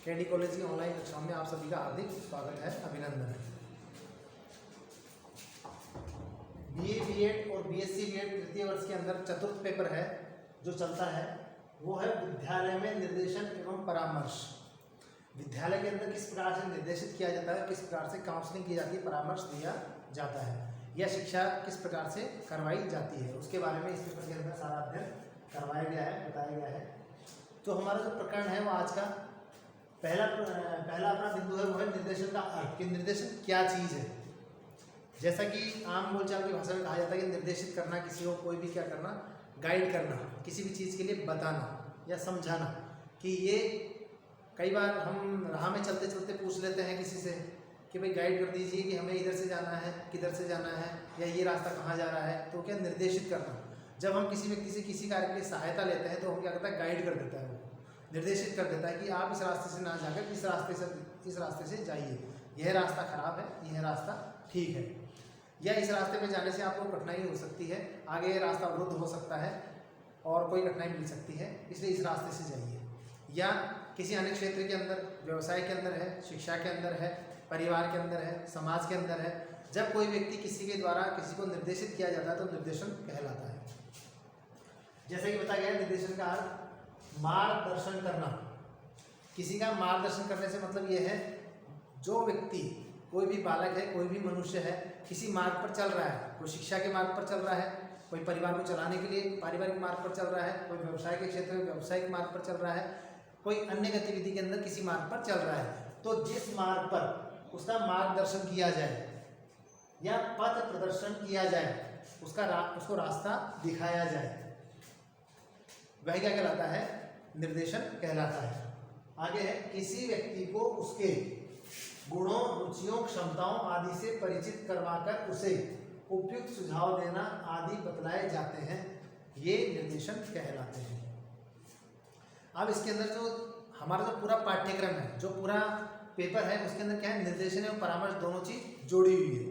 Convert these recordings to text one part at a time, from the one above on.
KD college की online कक्षाओं में आप सभी का हार्दिक स्वागत है, अभिनंदन है। बीए बीएड और बीएससी बीएड तृतीय वर्ष के अंदर चतुर्थ पेपर है जो चलता है, वो है विद्यालय में निर्देशन एवं परामर्श। विद्यालय के अंदर किस प्रकार से निर्देशित किया जाता है, किस प्रकार से काउंसलिंग की जाती है, परामर्श दिया जाता है, यह शिक्षा किस प्रकार से करवाई जाती है, उसके बारे में इस पेपर के अंदर सारा अध्ययन करवाया गया है, बताया गया है। तो हमारा जो प्रकरण है वो आज का पहला अपना बिंदु है वो है निर्देशन का अर्थ, कि निर्देशन क्या चीज़ है। जैसा कि आम बोलचाल की भाषा में कहा जाता है कि निर्देशित करना, किसी को कोई भी क्या करना, गाइड करना, किसी भी चीज़ के लिए बताना या समझाना। कि ये कई बार हम राह में चलते चलते पूछ लेते हैं किसी से कि भाई गाइड कर दीजिए कि हमें इधर से जाना है, किधर से जाना है, या ये रास्ता कहाँ जा रहा है। तो क्या निर्देशित करना, जब हम किसी व्यक्ति से किसी कार्य के लिए सहायता लेते हैं तो हम क्या करता है, गाइड कर देता है, वो निर्देशित कर देता है कि आप इस रास्ते से ना जाकर इस रास्ते से जाइए, यह रास्ता खराब है, यह रास्ता ठीक है, या इस रास्ते पे जाने से आपको कठिनाई हो सकती है, आगे ये रास्ता अवरुद्ध हो सकता है और कोई कठिनाई मिल सकती है, इसलिए इस रास्ते से जाइए। या किसी अन्य क्षेत्र के अंदर, व्यवसाय के अंदर है, शिक्षा के अंदर है, परिवार के अंदर है, समाज के अंदर है, जब कोई व्यक्ति किसी के द्वारा किसी को निर्देशित किया जाता है तो निर्देशन कहलाता है। जैसे कि बताया गया है, निर्देशन का अर्थ मार्गदर्शन करना। किसी का मार्गदर्शन करने से मतलब यह है, जो व्यक्ति, कोई भी बालक है, कोई भी मनुष्य है, किसी मार्ग पर चल रहा है, कोई शिक्षा के मार्ग पर चल रहा है, कोई परिवार को चलाने के लिए पारिवारिक मार्ग पर चल रहा है, कोई व्यवसाय के क्षेत्र में व्यावसायिक मार्ग पर चल रहा है, कोई अन्य गतिविधि के अंदर किसी मार्ग पर चल रहा है, तो जिस मार्ग पर उसका मार्गदर्शन किया जाए या पथ प्रदर्शन किया जाए, उसको रास्ता दिखाया जाए, वह क्या कहलाता है, निर्देशन कहलाता है। आगे है, किसी व्यक्ति को उसके गुणों, रुचियों, क्षमताओं आदि से परिचित करवाकर उसे उपयुक्त सुझाव देना आदि बतलाए जाते हैं, ये निर्देशन कहलाते हैं। अब इसके अंदर जो हमारा जो पूरा पाठ्यक्रम है, जो पूरा पेपर है, उसके अंदर क्या है, निर्देशन एवं परामर्श दोनों चीज जोड़ी हुई है।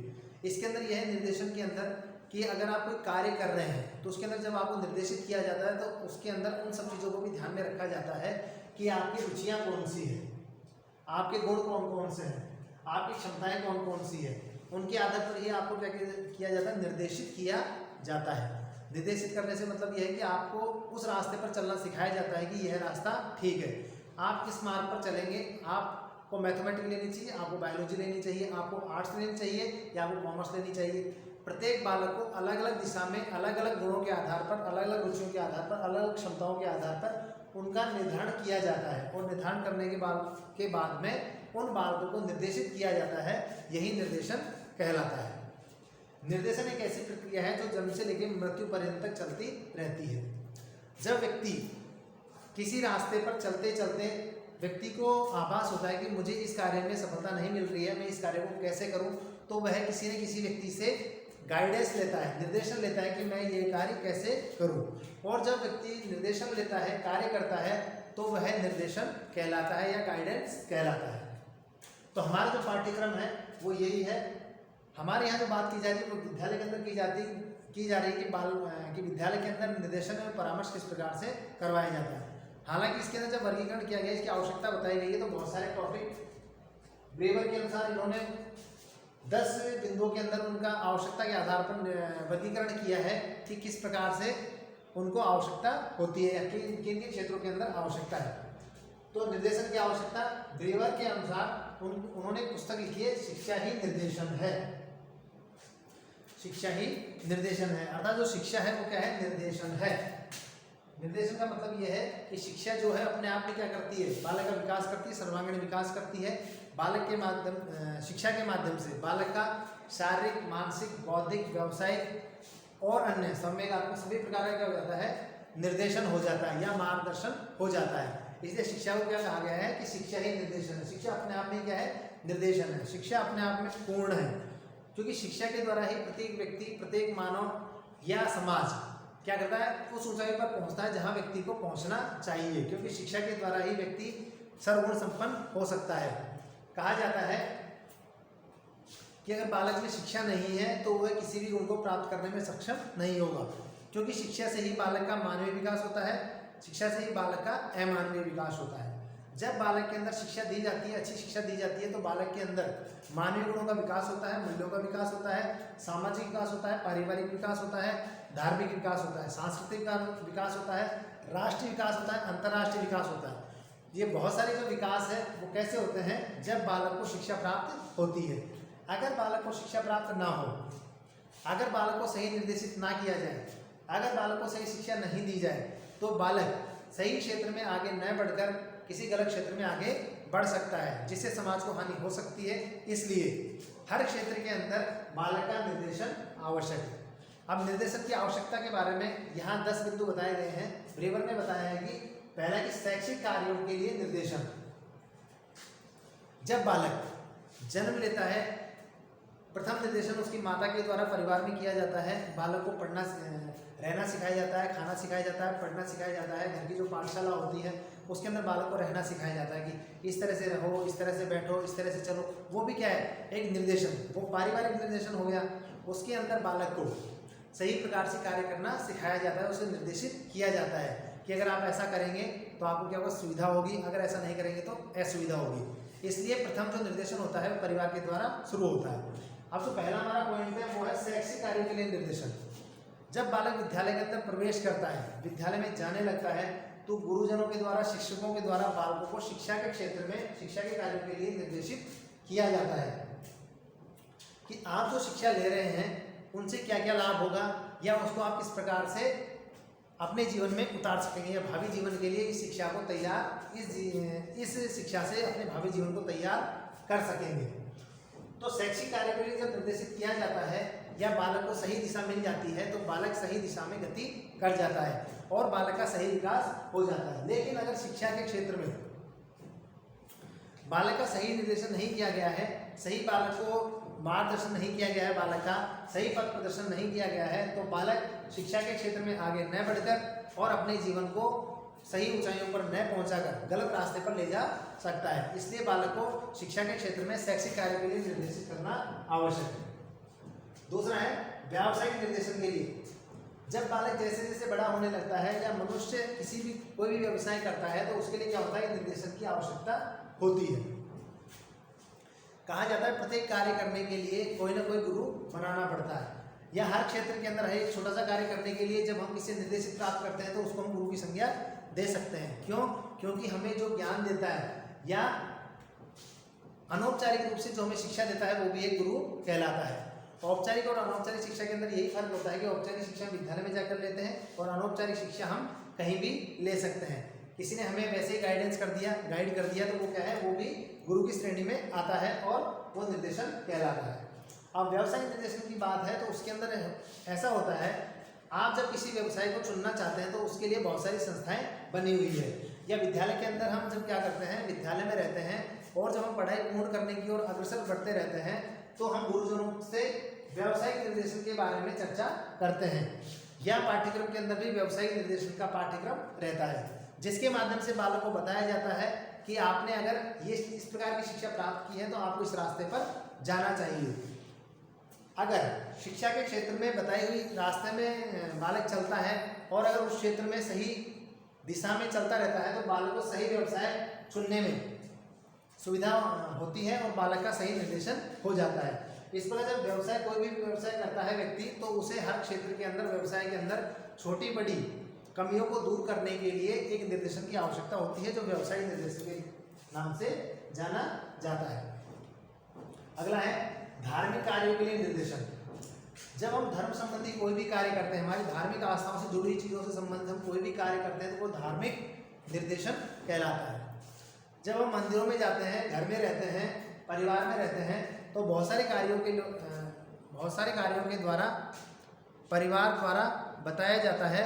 इसके अंदर यह है निर्देशन के अंदर कि अगर आप कोई कार्य कर रहे हैं तो उसके अंदर जब आपको निर्देशित किया जाता है तो उसके अंदर उन सब चीज़ों को भी ध्यान में रखा जाता है कि आपकी रुचियाँ कौन सी है, आपके गुण कौन कौन से हैं, आपकी क्षमताएं कौन कौन सी है, उनके आधार पर ही आपको क्या किया जाता है, निर्देशित किया जाता है। निर्देशित करने से मतलब यह है कि आपको उस रास्ते पर चलना सिखाया जाता है कि यह रास्ता ठीक है, आप किस मार्ग पर चलेंगे, आपको मैथमेटिक्स लेनी चाहिए, आपको बायोलॉजी लेनी चाहिए, आपको आर्ट्स लेनी चाहिए या आपको कॉमर्स लेनी चाहिए। प्रत्येक बालक को अलग अलग दिशा में, अलग अलग गुणों के आधार पर, अलग अलग रुचियों के आधार पर, अलग अलग क्षमताओं के आधार पर उनका निर्धारण किया जाता है, और निर्धारण करने के बाद में उन बालकों को निर्देशित किया जाता है, यही निर्देशन कहलाता है। निर्देशन एक ऐसी प्रक्रिया है जो जन्म से लेकर मृत्यु पर्यंत तक चलती रहती है। जब व्यक्ति किसी रास्ते पर चलते चलते व्यक्ति को आभास होता है कि मुझे इस कार्य में सफलता नहीं मिल रही है, मैं इस कार्य को कैसे करूं, तो वह किसी न किसी व्यक्ति से गाइडेंस लेता है, निर्देशन लेता है कि मैं ये कार्य कैसे करूं। और जब व्यक्ति निर्देशन लेता है, कार्य करता है, तो वह निर्देशन कहलाता है या गाइडेंस कहलाता है। तो हमारा जो पाठ्यक्रम है वो यही है। हमारे यहाँ जो बात की जा रही है वो विद्यालय के अंदर की जा रही है कि विद्यालय के अंदर निर्देशन और परामर्श किस प्रकार से करवाया जाता है। हालांकि इसके अंदर जब वर्गीकरण किया गया, इसकी आवश्यकता बताई गई है, तो बहुत सारे टॉपिक ब्रेवर के अनुसार इन्होंने 10 बिंदुओं के अंदर उनका आवश्यकता के आधार पर वर्गीकरण किया है कि किस प्रकार से उनको आवश्यकता होती है या किन किन क्षेत्रों के अंदर आवश्यकता है। तो निर्देशन की आवश्यकता ब्रेवर के अनुसार उन्होंने पुस्तक लिखी है, शिक्षा ही निर्देशन है। शिक्षा ही निर्देशन है, अर्थात जो शिक्षा है वो क्या है, निर्देशन है। निर्देशन का मतलब यह है कि शिक्षा जो है अपने आप में क्या करती है, बालक का विकास करती है, सर्वांगीण विकास करती है। बालक के माध्यम, शिक्षा के माध्यम से बालक का शारीरिक, मानसिक, बौद्धिक, व्यावसायिक और अन्य संवेगात्मक सभी प्रकार का क्या हो जाता है, निर्देशन हो जाता है या मार्गदर्शन हो जाता है। इसलिए शिक्षा को क्या कहा गया है कि शिक्षा ही निर्देशन है। शिक्षा अपने आप में क्या है, निर्देशन है। शिक्षा अपने आप में पूर्ण है, क्योंकि शिक्षा के द्वारा ही प्रत्येक व्यक्ति, प्रत्येक मानव या समाज क्या करता है, उस ऊंचाई पर पहुंचता है जहां व्यक्ति को पहुंचना चाहिए, क्योंकि शिक्षा के द्वारा ही व्यक्ति सर्वगुण संपन्न हो सकता है। कहा जाता है कि अगर बालक में शिक्षा नहीं है तो वह किसी भी गुण को प्राप्त करने में सक्षम नहीं होगा, क्योंकि शिक्षा से ही बालक का मानवीय विकास होता है, शिक्षा से ही बालक का अमानवीय विकास होता है। जब बालक के अंदर शिक्षा दी जाती है, अच्छी शिक्षा दी जाती है, तो बालक के अंदर मानवीय गुणों का विकास होता है, मूल्यों का विकास होता है, सामाजिक विकास होता है, पारिवारिक विकास होता है, धार्मिक विकास होता है, सांस्कृतिक विकास होता है, राष्ट्रीय विकास होता है, अंतर्राष्ट्रीय विकास होता है। ये बहुत सारे जो विकास है वो कैसे होते हैं, जब बालक को शिक्षा प्राप्त होती है। अगर बालक को शिक्षा प्राप्त ना हो, अगर बालक को सही निर्देशित ना किया जाए, अगर बालक को सही शिक्षा नहीं दी जाए, तो बालक सही क्षेत्र में आगे न बढ़कर किसी गलत क्षेत्र में आगे बढ़ सकता है, जिससे समाज को हानि हो सकती है। इसलिए हर क्षेत्र के अंदर बालक का निर्देशन आवश्यक है। अब निर्देशन की आवश्यकता के बारे में यहाँ 10 बिंदु बताए गए हैं। ब्रेवर ने बताया है कि पहला कि शैक्षिक कार्यों के लिए निर्देशन। जब बालक जन्म लेता है, प्रथम निर्देशन उसकी माता के द्वारा परिवार में किया जाता है। बालक को पढ़ना रहना सिखाया जाता है, खाना सिखाया जाता है, पढ़ना सिखाया जाता है। घर की जो पाठशाला होती है उसके अंदर बालक को रहना सिखाया जाता है कि इस तरह से रहो, इस तरह से बैठो, इस तरह से चलो। वो भी क्या है, एक निर्देशन, वो पारिवारिक निर्देशन हो गया। उसके अंदर बालक को सही प्रकार से कार्य करना सिखाया जाता है, उसे निर्देशित किया जाता है कि अगर आप ऐसा करेंगे तो आपको क्या होगा, सुविधा होगी, अगर ऐसा नहीं करेंगे तो असुविधा होगी। इसलिए प्रथम जो निर्देशन होता है वो परिवार के द्वारा शुरू होता है। अब जो पहला हमारा पॉइंट है वो है शैक्षिक कार्यों के लिए निर्देशन। जब बालक विद्यालय के अंदर प्रवेश करता है, विद्यालय में जाने लगता है, तो गुरुजनों के द्वारा, शिक्षकों के द्वारा बालकों को शिक्षा के क्षेत्र में, शिक्षा के कार्यों के लिए निर्देशित किया जाता है कि आप जो शिक्षा ले रहे हैं उनसे क्या क्या लाभ होगा, या उसको आप किस प्रकार से अपने जीवन में उतार सकेंगे, या भावी जीवन के लिए इस शिक्षा को तैयार, इस शिक्षा से अपने भावी जीवन को तैयार कर सकेंगे। तो शैक्षिक कार्य के लिए जब निर्देशित किया जाता है या बालक को सही दिशा मिल जाती है, तो बालक सही दिशा में गति कर जाता है और बालक का सही विकास हो जाता है। लेकिन अगर शिक्षा के क्षेत्र में बालक का सही निर्देशन नहीं किया गया है, सही बालक को मार्गदर्शन नहीं किया गया है, बालक का सही पथ प्रदर्शन नहीं किया गया है, तो बालक शिक्षा के क्षेत्र में आगे न बढ़कर और अपने जीवन को सही ऊंचाइयों पर न पहुंचाकर गलत रास्ते पर ले जा सकता है। इसलिए बालक को शिक्षा के क्षेत्र में शैक्षिक कार्य के लिए निर्देशित करना आवश्यक है। दूसरा है व्यावसायिक निर्देशन के लिए। जब बालक जैसे जैसे बड़ा होने लगता है या मनुष्य कोई भी व्यवसाय करता है, तो उसके लिए क्या होता है, निर्देशन की आवश्यकता होती है। कहा जाता है प्रत्येक कार्य करने के लिए कोई ना कोई गुरु बनाना पड़ता है, या हर क्षेत्र के अंदर एक छोटा सा कार्य करने के लिए जब हम किसी निर्देशित प्राप्त करते हैं तो उसको हम गुरु की संज्ञा दे सकते हैं। क्यों? क्योंकि हमें जो ज्ञान देता है या अनौपचारिक रूप से जो हमें शिक्षा देता है वो भी एक गुरु कहलाता है। औपचारिक और अनौपचारिक शिक्षा के अंदर यही फर्क होता है कि औपचारिक शिक्षा विद्यालय में जाकर लेते हैं और अनौपचारिक शिक्षा हम कहीं भी ले सकते हैं। किसी ने हमें वैसे ही गाइड कर दिया तो वो क्या है, वो भी गुरु की श्रेणी में आता है और वो निर्देशन कहलाता है। अब व्यवसायिक निर्देशन की बात है तो उसके अंदर ऐसा होता है, आप जब किसी व्यवसाय को चुनना चाहते हैं तो उसके लिए बहुत सारी संस्थाएं बनी हुई है। या विद्यालय के अंदर हम जब क्या करते हैं, विद्यालय में रहते हैं और जब हम पढ़ाई पूर्ण करने की ओर अग्रसर बढ़ते रहते हैं तो हम गुरुजनों से व्यवसायिक निर्देशन के बारे में चर्चा करते हैं। या पाठ्यक्रम के अंदर भी व्यवसायिक निर्देशन का पाठ्यक्रम रहता है, जिसके माध्यम से बालक को बताया जाता है कि आपने अगर ये इस प्रकार की शिक्षा प्राप्त की है तो आपको इस रास्ते पर जाना चाहिए। अगर शिक्षा के क्षेत्र में बताई हुई रास्ते में बालक चलता है और अगर उस क्षेत्र में सही दिशा में चलता रहता है तो बालक को सही व्यवसाय चुनने में सुविधा होती है और बालक का सही निर्देशन हो जाता है। इस प्रकार जब व्यवसाय, कोई भी व्यवसाय करता है व्यक्ति, तो उसे हर क्षेत्र के अंदर, व्यवसाय के अंदर छोटी बड़ी कमियों को दूर करने के लिए एक निर्देशन की आवश्यकता होती है, जो व्यवसायिक निर्देशन के नाम से जाना जाता है। अगला है धार्मिक कार्यों के लिए निर्देशन। जब हम धर्म संबंधी कोई भी कार्य करते हैं, हमारी धार्मिक आस्थाओं से जुड़ी हुई चीज़ों से संबंधित हम कोई भी कार्य करते हैं तो वो धार्मिक निर्देशन कहलाता है। जब हम मंदिरों में जाते हैं, घर में रहते हैं, परिवार में रहते हैं, तो बहुत सारे कार्यों के द्वारा परिवार द्वारा बताया जाता है